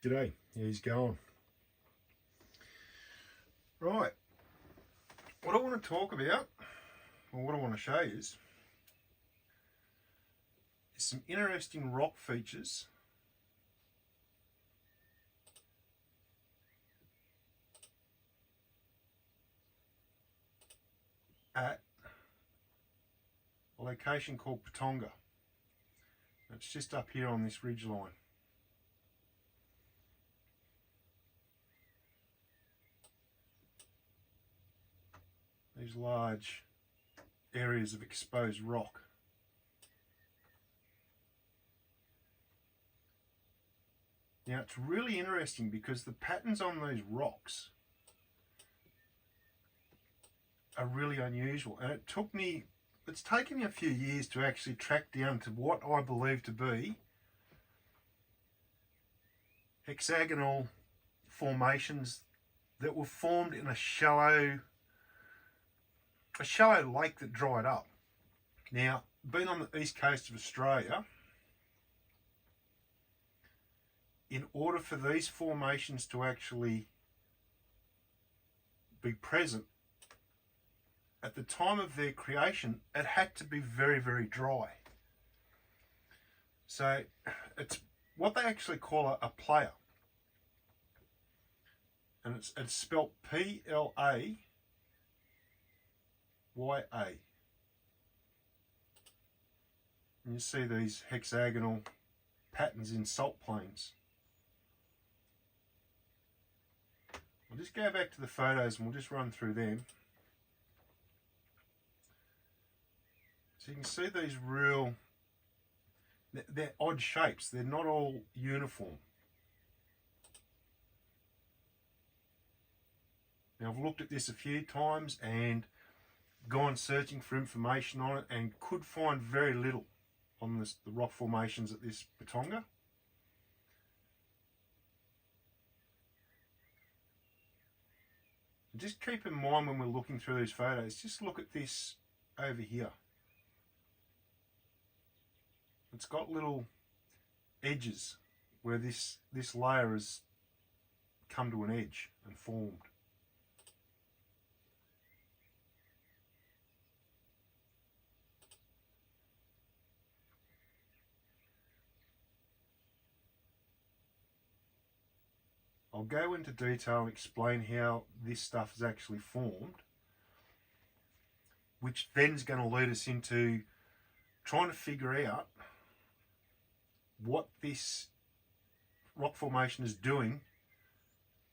G'day, he's going. Right, what I want to talk about, or what I want to show you is some interesting rock features at a location called Patonga. It's just up here on this ridge line. These large areas of exposed rock. Now it's really interesting because the patterns on those rocks are really unusual, and it's taken me a few years to actually track down to what I believe to be hexagonal formations that were formed in a shallow lake that dried up. Now, being on the east coast of Australia, in order for these formations to actually be present, at the time of their creation, it had to be very, very dry. So it's what they actually call a playa. And it's spelt Playa. And you see these hexagonal patterns in salt plains. We'll just go back to the photos and we'll just run through them. So you can see these they're odd shapes. They're not all uniform. Now I've looked at this a few times and gone searching for information on it and could find very little on the rock formations at this Patonga. Just keep in mind when we're looking through these photos, just look at this over here. It's got little edges where this layer has come to an edge and formed. I'll go into detail and explain how this stuff is actually formed, which then is going to lead us into trying to figure out what this rock formation is doing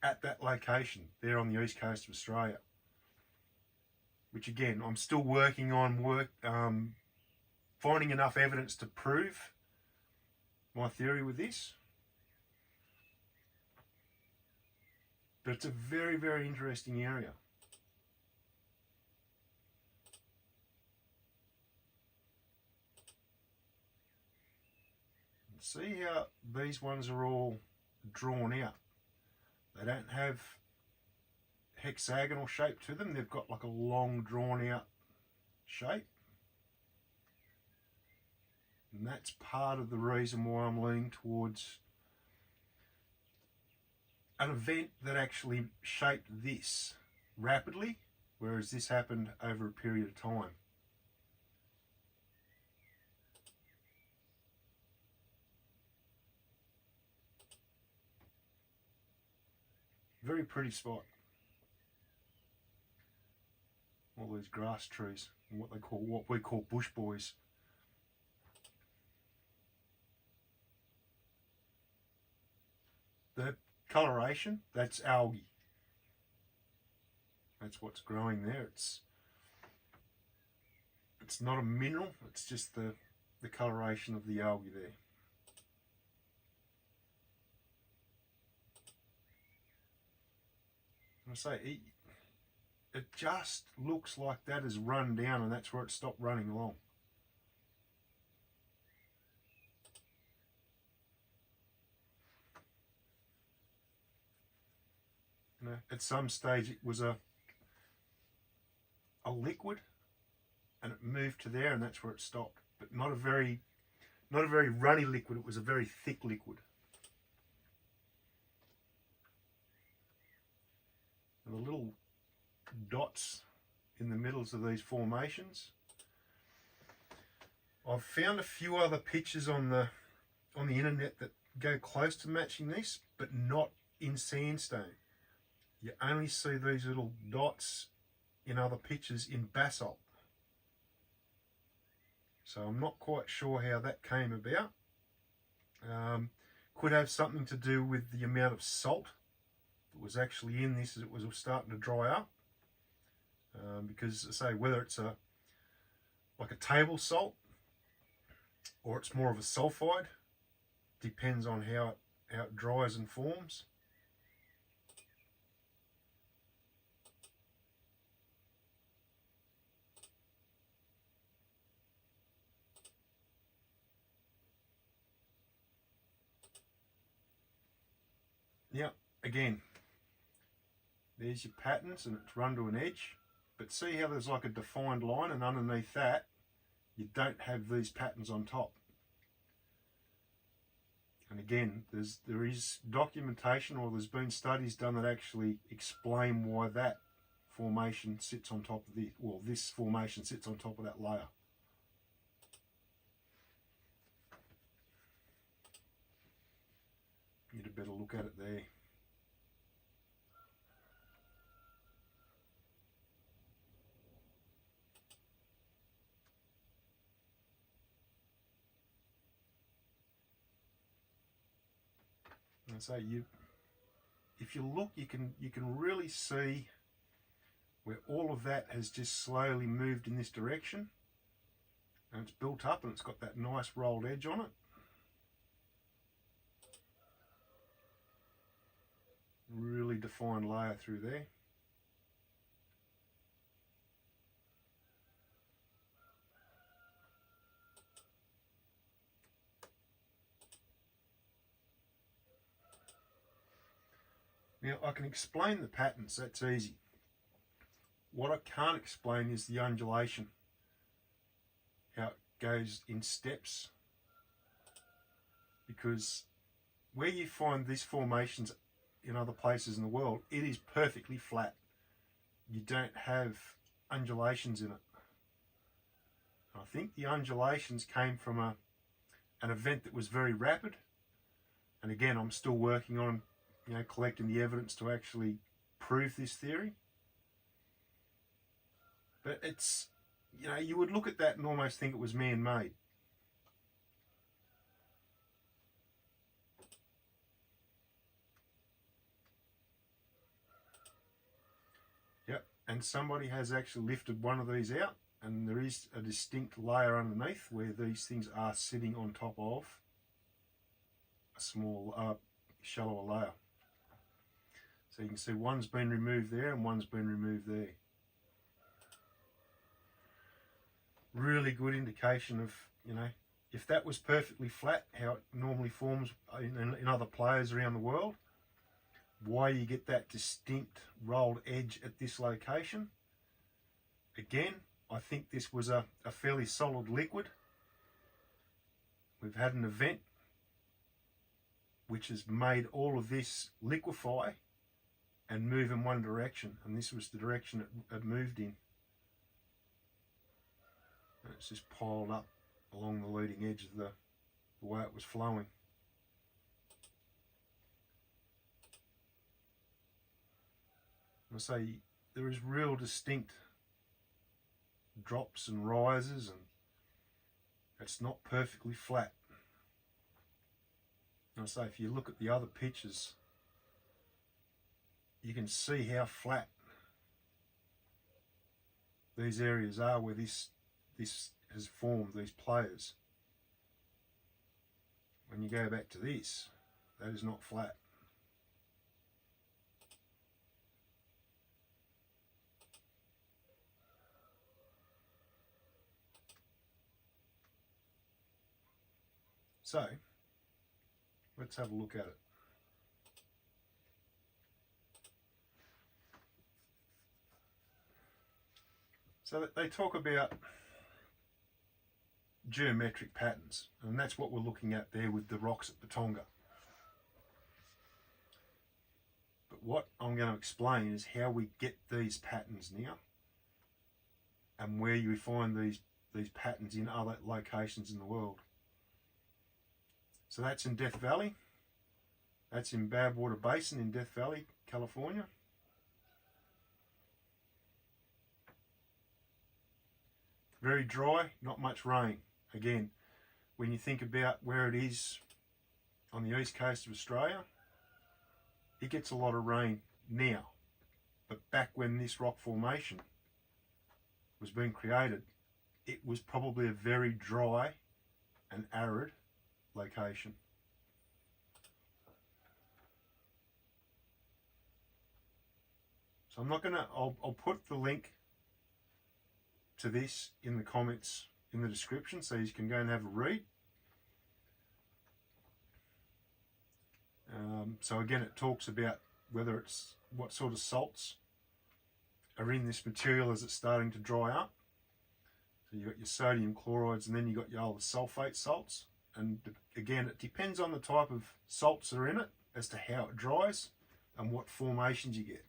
at that location there on the east coast of Australia. Which again, I'm still working on finding enough evidence to prove my theory with this. But it's a very, very interesting area. See how these ones are all drawn out. They don't have hexagonal shape to them. They've got like a long drawn out shape. And that's part of the reason why I'm leaning towards an event that actually shaped this rapidly, whereas this happened over a period of time. Very pretty spot. All these grass trees and what we call bush boys. The coloration, that's algae. That's what's growing there. It's not a mineral, it's just the coloration of the algae there. I say it just looks like that has run down and that's where it stopped running along. You know, at some stage it was a liquid and it moved to there and that's where it stopped, but not a very runny liquid. It was a very thick liquid. and the little dots in the middles of these formations. I've found a few other pictures on the internet that go close to matching this, but not in sandstone. You only see these little dots in other pictures in basalt. So I'm not quite sure how that came about. Could have something to do with the amount of salt that was actually in this as it was starting to dry up. Because, say, whether it's like a table salt or it's more of a sulfide, depends on how it dries and forms. Now, again, there's your patterns and it's run to an edge, but see how there's like a defined line, and underneath that you don't have these patterns on top. And again, there is documentation, or there's been studies done that actually explain why that formation sits on top of this formation sits on top of that layer. Get a better look at it there. And so if you look, you can really see where all of that has just slowly moved in this direction, and it's built up and it's got that nice rolled edge on it. Really defined layer through there. Now I can explain the patterns, that's easy. What I can't explain is the undulation, how it goes in steps, because where you find these formations in other places in the world, it is perfectly flat. You don't have undulations in it. I think the undulations came from an event that was very rapid, and again I'm still working on collecting the evidence to actually prove this theory. But it's, you would look at that and almost think it was man-made. Yep, and somebody has actually lifted one of these out, and there is a distinct layer underneath where these things are sitting on top of a small, shallower layer. So you can see one's been removed there and one's been removed there. Really good indication of, if that was perfectly flat, how it normally forms in other playas around the world, why you get that distinct rolled edge at this location. Again, I think this was a fairly solid liquid. We've had an event which has made all of this liquefy and move in one direction, and this was the direction it moved in. And it's just piled up along the leading edge of the way it was flowing. I say there is real distinct drops and rises, and it's not perfectly flat. And I say if you look at the other pictures, you can see how flat these areas are where this has formed, these playas. When you go back to this, that is not flat. So, let's have a look at it. So they talk about geometric patterns, and that's what we're looking at there with the rocks at Patonga. But what I'm going to explain is how we get these patterns now, and where you find these patterns in other locations in the world. So that's in Death Valley. That's in Badwater Basin in Death Valley, California. Very dry, not much rain. Again, when you think about where it is on the east coast of Australia, it gets a lot of rain now. But back when this rock formation was being created, it was probably a very dry and arid location. So I'm not gonna, I'll put the link to this in the comments in the description so you can go and have a read. So again, it talks about whether it's what sort of salts are in this material as it's starting to dry up. So you've got your sodium chlorides, and then you've got your other sulfate salts. And again, it depends on the type of salts that are in it as to how it dries and what formations you get.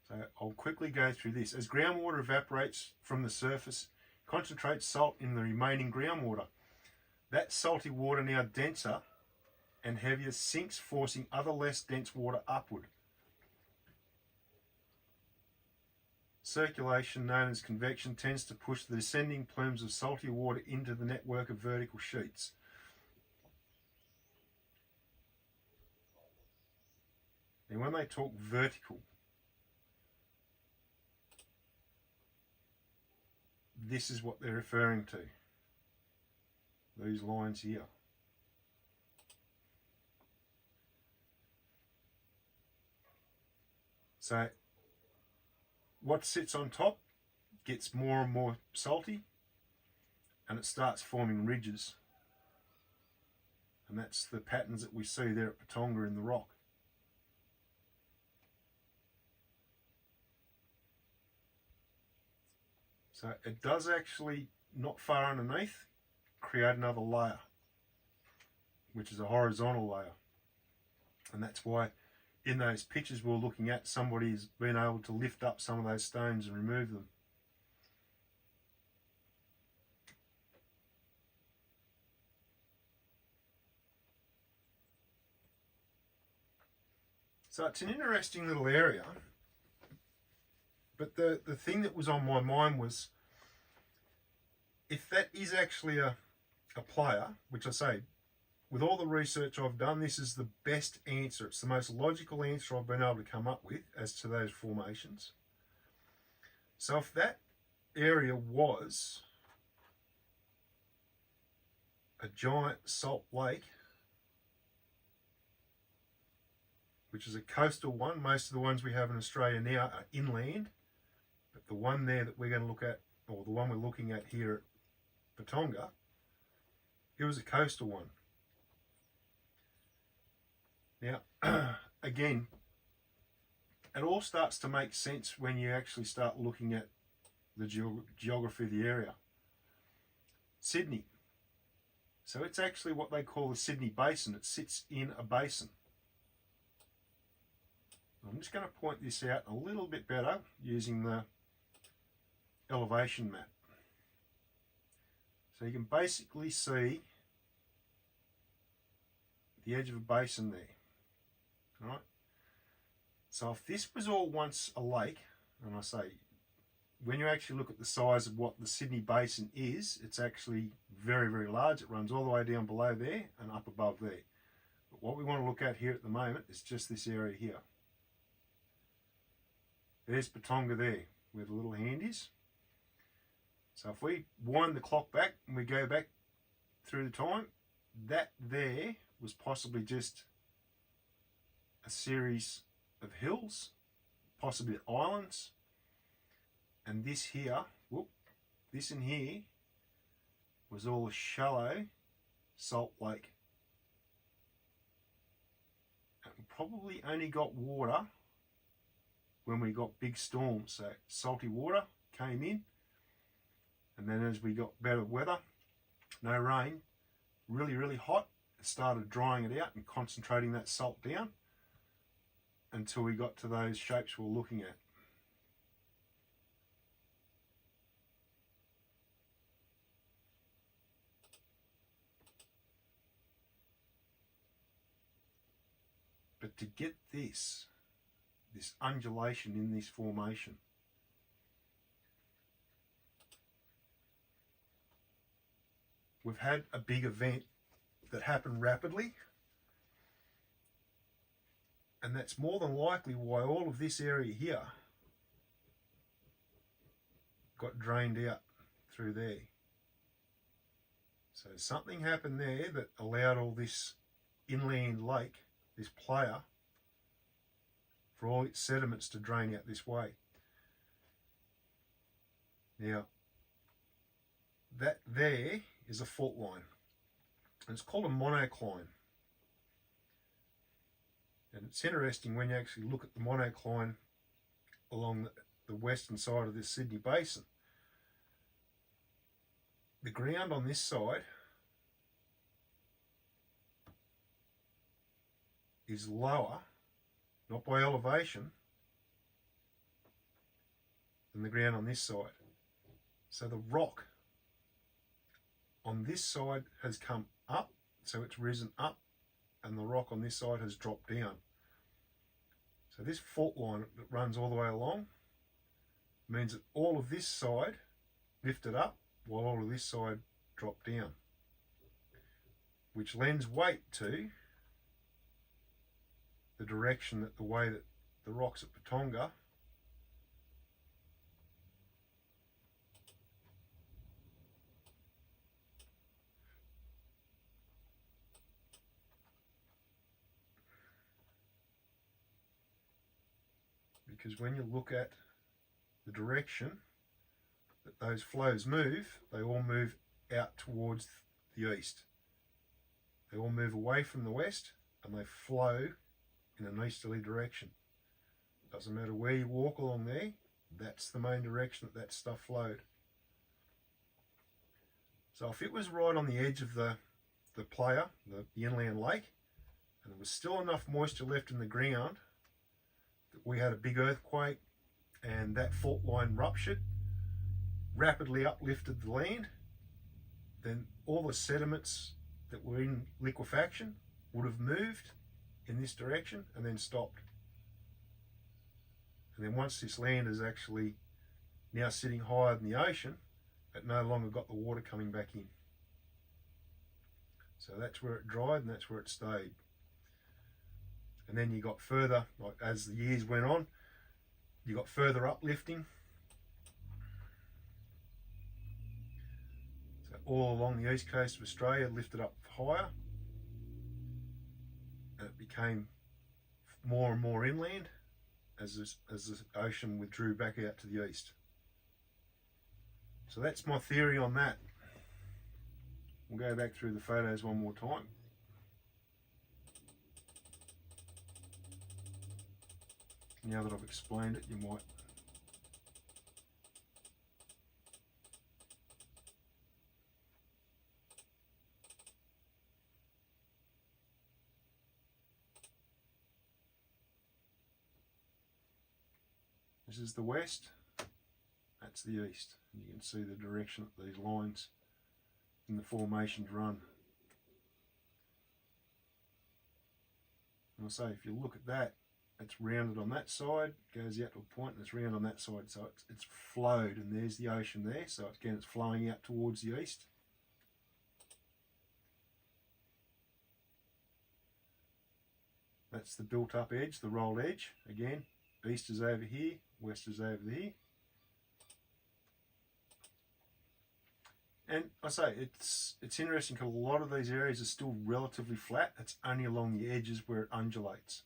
So I'll quickly go through this. As groundwater evaporates from the surface, concentrates salt in the remaining groundwater. That salty water, now denser and heavier, sinks, forcing other less dense water upward. Circulation, known as convection, tends to push the descending plumes of salty water into the network of vertical sheets. And when they talk vertical, this is what they're referring to. These lines here. So what sits on top gets more and more salty, and it starts forming ridges. And that's the patterns that we see there at Patonga in the rock. So it does actually, not far underneath, create another layer, which is a horizontal layer. And that's why in those pictures we're looking at, somebody's been able to lift up some of those stones and remove them. So it's an interesting little area. But the thing that was on my mind was, if that is actually a playa, which I say, with all the research I've done, this is the best answer. It's the most logical answer I've been able to come up with as to those formations. So if that area was a giant salt lake, which is a coastal one, most of the ones we have in Australia now are inland, but the one there that we're going to look at, or the one we're looking at here at Patonga, it was a coastal one. Now, again, it all starts to make sense when you actually start looking at the geography of the area. Sydney. So it's actually what they call the Sydney Basin. It sits in a basin. I'm just going to point this out a little bit better using the elevation map. So you can basically see the edge of a basin there. All right. So if this was all once a lake, and I say, when you actually look at the size of what the Sydney Basin is, it's actually very, very large. It runs all the way down below there and up above there. But what we want to look at here at the moment is just this area here. There's Patonga there, where the little hand is. So if we wind the clock back and we go back through the time, that there was possibly just a series of hills, possibly islands, and this here, this in here, was all a shallow salt lake. And we probably only got water when we got big storms, so salty water came in, and then as we got better weather, no rain, really hot, it started drying it out and concentrating that salt down until we got to those shapes we're looking at. But to get this undulation in this formation, we've had a big event that happened rapidly, and that's more than likely why all of this area here got drained out through there. So something happened there that allowed all this inland lake, this playa, for all its sediments to drain out this way. Now, that there is a fault line, and it's called a monocline. And it's interesting when you actually look at the monocline along the western side of this Sydney Basin. The ground on this side is lower, not by elevation, than the ground on this side. So the rock on this side has come up, so it's risen up, and the rock on this side has dropped down. So this fault line that runs all the way along means that all of this side lifted up while all of this side dropped down, which lends weight to the direction that the way that the rocks at Patonga because when you look at the direction that those flows move, they all move out towards the east. They all move away from the west and they flow in an easterly direction. Doesn't matter where you walk along there, that's the main direction that stuff flowed. So if it was right on the edge of the playa, the inland lake, and there was still enough moisture left in the ground that we had a big earthquake and that fault line ruptured, rapidly uplifted the land, then all the sediments that were in liquefaction would have moved in this direction and then stopped. And then once this land is actually now sitting higher than the ocean, it no longer got the water coming back in. So that's where it dried and that's where it stayed. And then you got further, like as the years went on, you got further uplifting. So all along the east coast of Australia lifted up higher. And it became more and more inland as the ocean withdrew back out to the east. So that's my theory on that. We'll go back through the photos one more time. Now that I've explained it, you might This is the west, that's the east. And you can see the direction that these lines in the formations run. And I say, if you look at that, it's rounded on that side, goes out to a point, and it's round on that side, so it's flowed, and there's the ocean there, so again it's flowing out towards the east. That's the built up edge, the rolled edge. Again, east is over here, west is over there. And I say, it's interesting because a lot of these areas are still relatively flat. It's only along the edges where it undulates.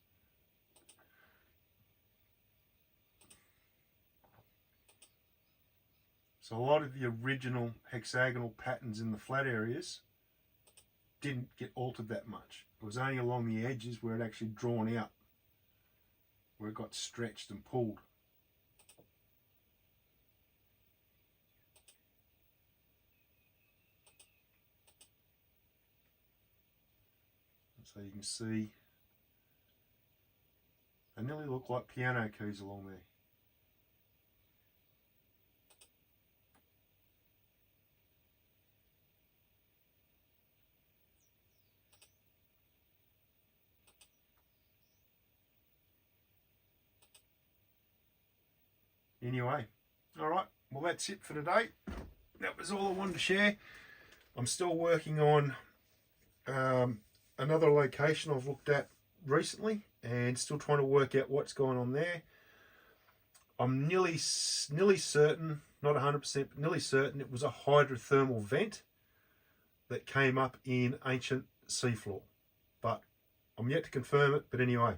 So a lot of the original hexagonal patterns in the flat areas didn't get altered that much. It was only along the edges where it actually drawn out, where it got stretched and pulled. So you can see they nearly look like piano keys along there. Anyway, alright, well that's it for today. That was all I wanted to share. I'm still working on another location I've looked at recently and still trying to work out what's going on there. I'm nearly certain, not 100%, but nearly certain it was a hydrothermal vent that came up in ancient seafloor. But I'm yet to confirm it, but anyway.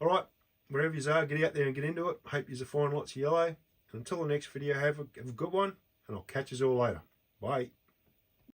Alright, wherever you are, get out there and get into it. Hope you find lots of yellow. And until the next video, have a good one, and I'll catch you all later. Bye.